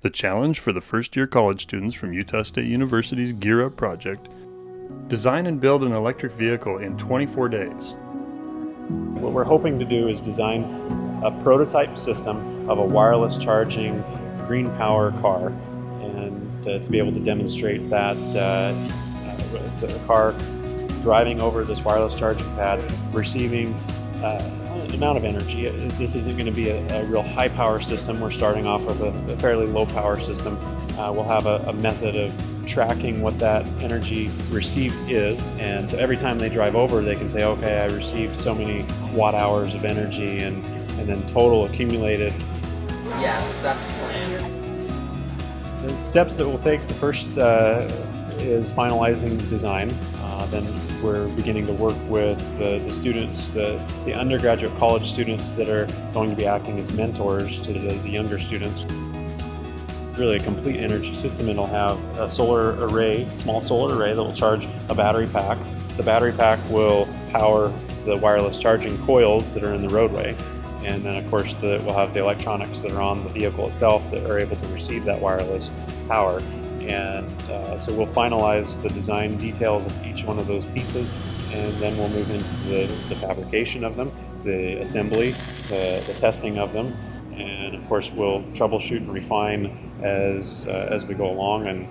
the challenge for the first-year college students from Utah State University's Gear Up project. Design and build an electric vehicle in 24 days. What we're hoping to do is design a prototype system of a wireless charging green power car, and to be able to demonstrate that the car driving over this wireless charging pad, receiving an amount of energy. This isn't going to be a real high power system. We're starting off with a fairly low power system. We'll have a method of tracking what that energy received is, and so every time they drive over they can say, okay, I received so many watt hours of energy, and then total accumulated. Yes, that's the plan. The steps that we'll take, the first is finalizing design. Then we're beginning to work with the students, the undergraduate college students that are going to be acting as mentors to the younger students. Really a complete energy system. It'll have a solar array, small solar array that will charge a battery pack. The battery pack will power the wireless charging coils that are in the roadway. And then of course we'll have the electronics that are on the vehicle itself that are able to receive that wireless power. And so we'll finalize the design details of each one of those pieces, and then we'll move into the fabrication of them, the assembly, the testing of them, and of course we'll troubleshoot and refine as we go along, and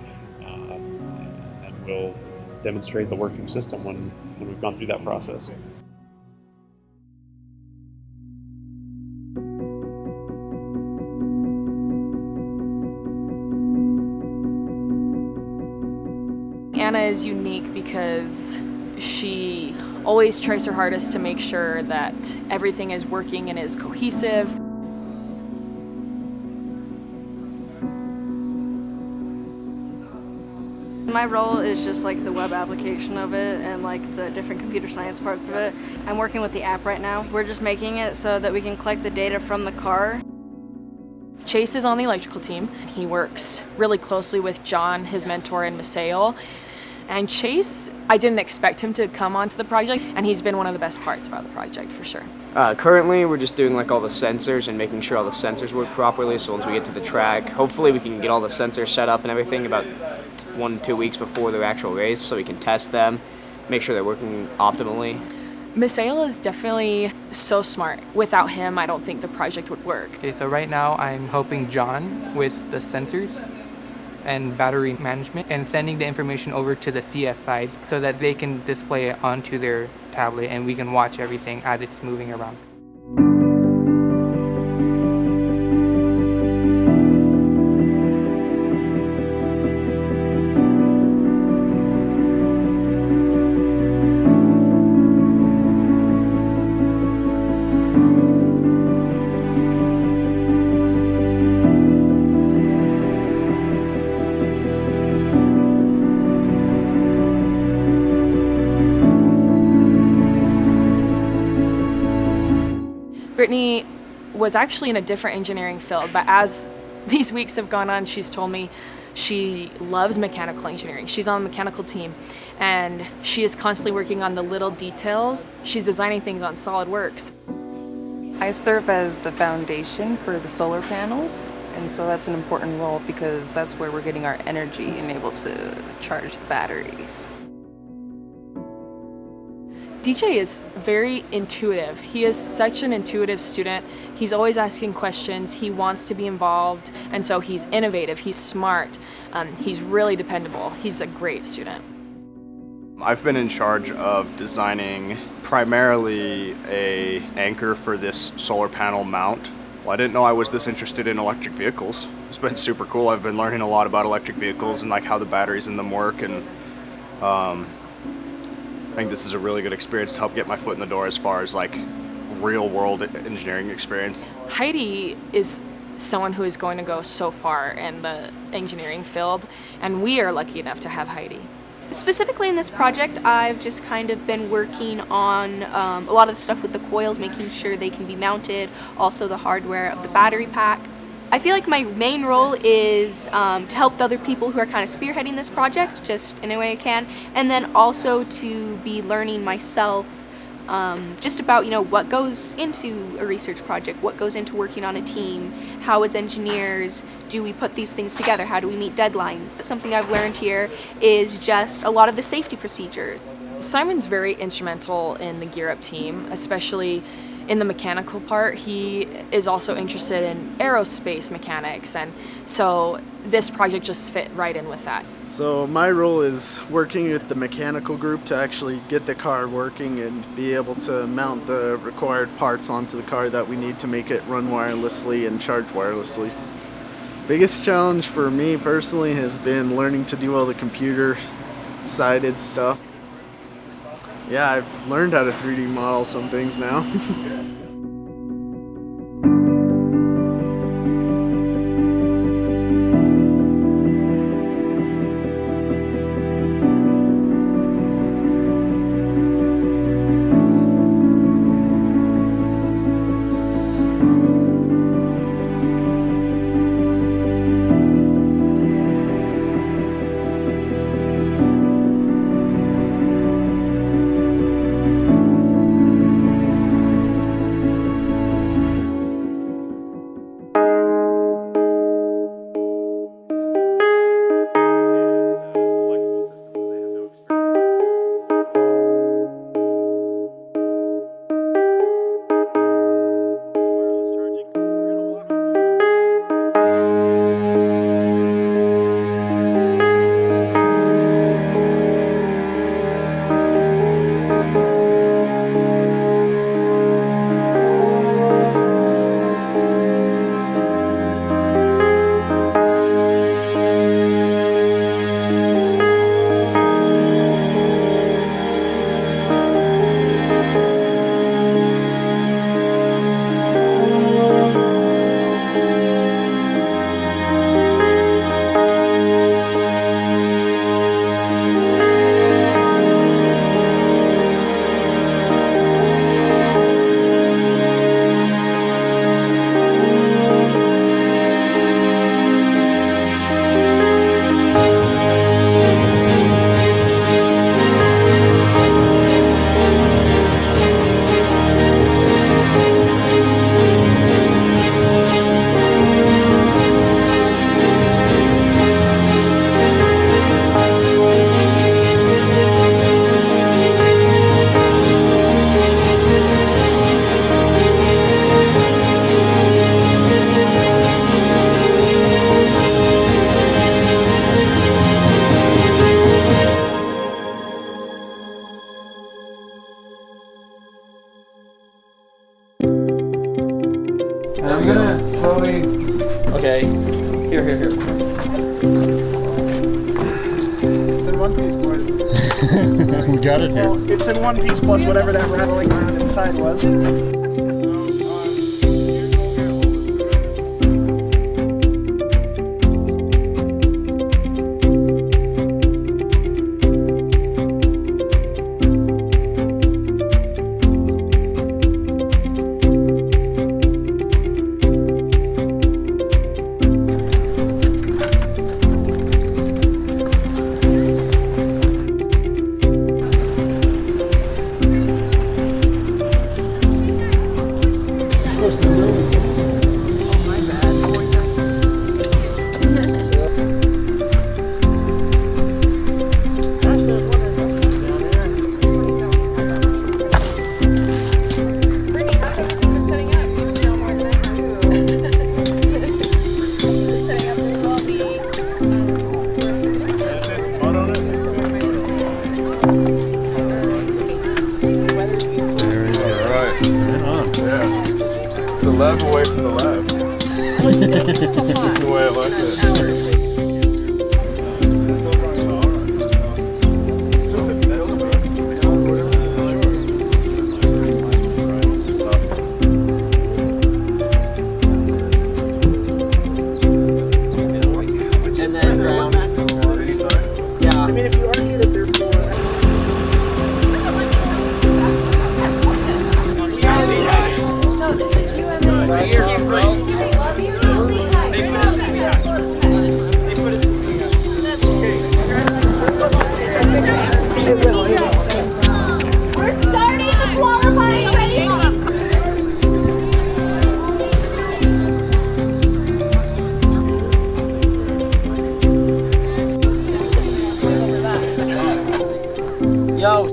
we'll demonstrate the working system when we've gone through that process. Anna is unique because she always tries her hardest to make sure that everything is working and is cohesive. My role is just like the web application of it and like the different computer science parts of it. I'm working with the app right now. We're just making it so that we can collect the data from the car. Chase is on the electrical team. He works really closely with John, his mentor, and Misael. And Chase, I didn't expect him to come onto the project, and he's been one of the best parts about the project for sure. Currently, we're just doing like all the sensors and making sure all the sensors work properly, so once we get to the track, hopefully we can get all the sensors set up and everything about 1 to 2 weeks before the actual race, so we can test them, make sure they're working optimally. Misael is definitely so smart. Without him, I don't think the project would work. Okay, so right now I'm helping John with the sensors and battery management and sending the information over to the CS side so that they can display it onto their tablet and we can watch everything as it's moving around. Brittany was actually in a different engineering field, but as these weeks have gone on, she's told me she loves mechanical engineering. She's on the mechanical team, and she is constantly working on the little details. She's designing things on SolidWorks. I serve as the foundation for the solar panels, and so that's an important role because that's where we're getting our energy and able to charge the batteries. DJ is very intuitive. He is such an intuitive student. He's always asking questions. He wants to be involved, and so he's innovative. He's smart. He's really dependable. He's a great student. I've been in charge of designing primarily an anchor for this solar panel mount. Well, I didn't know I was this interested in electric vehicles. It's been super cool. I've been learning a lot about electric vehicles and like how the batteries in them work, and I think this is a really good experience to help get my foot in the door as far as like real world engineering experience. Heidi is someone who is going to go so far in the engineering field, and we are lucky enough to have Heidi. Specifically in this project, I've just kind of been working on a lot of the stuff with the coils, making sure they can be mounted, also the hardware of the battery pack. I feel like my main role is to help the other people who are kind of spearheading this project, just in any way I can, and then also to be learning myself just about, what goes into a research project, what goes into working on a team, how as engineers do we put these things together, how do we meet deadlines. Something I've learned here is just a lot of the safety procedures. Simon's very instrumental in the Gear Up team, especially in the mechanical part. He is also interested in aerospace mechanics, and so this project just fit right in with that. So my role is working with the mechanical group to actually get the car working and be able to mount the required parts onto the car that we need to make it run wirelessly and charge wirelessly. Biggest challenge for me personally has been learning to do all the computer-sided stuff. Yeah, I've learned how to 3D model some things now. And I'm gonna slowly. Okay. Here. It's in one piece, boys. We got it here. Well, it's in one piece plus whatever that rattling around inside was. The lab away from the lab. Just the way I like it. I mean, if you argue that they're No, this is UMA. right here, bro. They love you. No.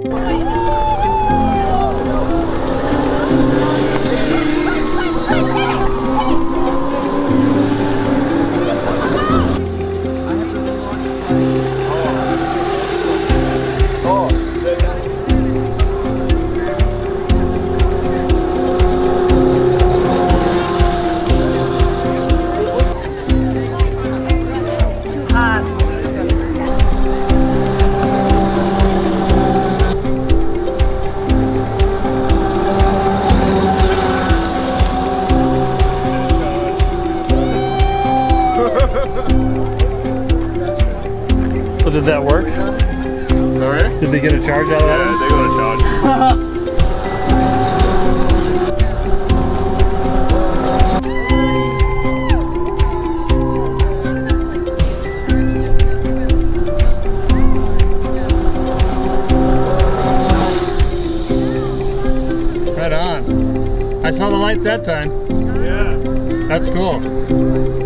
So did that work? Sorry? Did they get a charge out of that? Yeah, they got a charge. Right on. I saw the lights that time. Yeah. That's cool.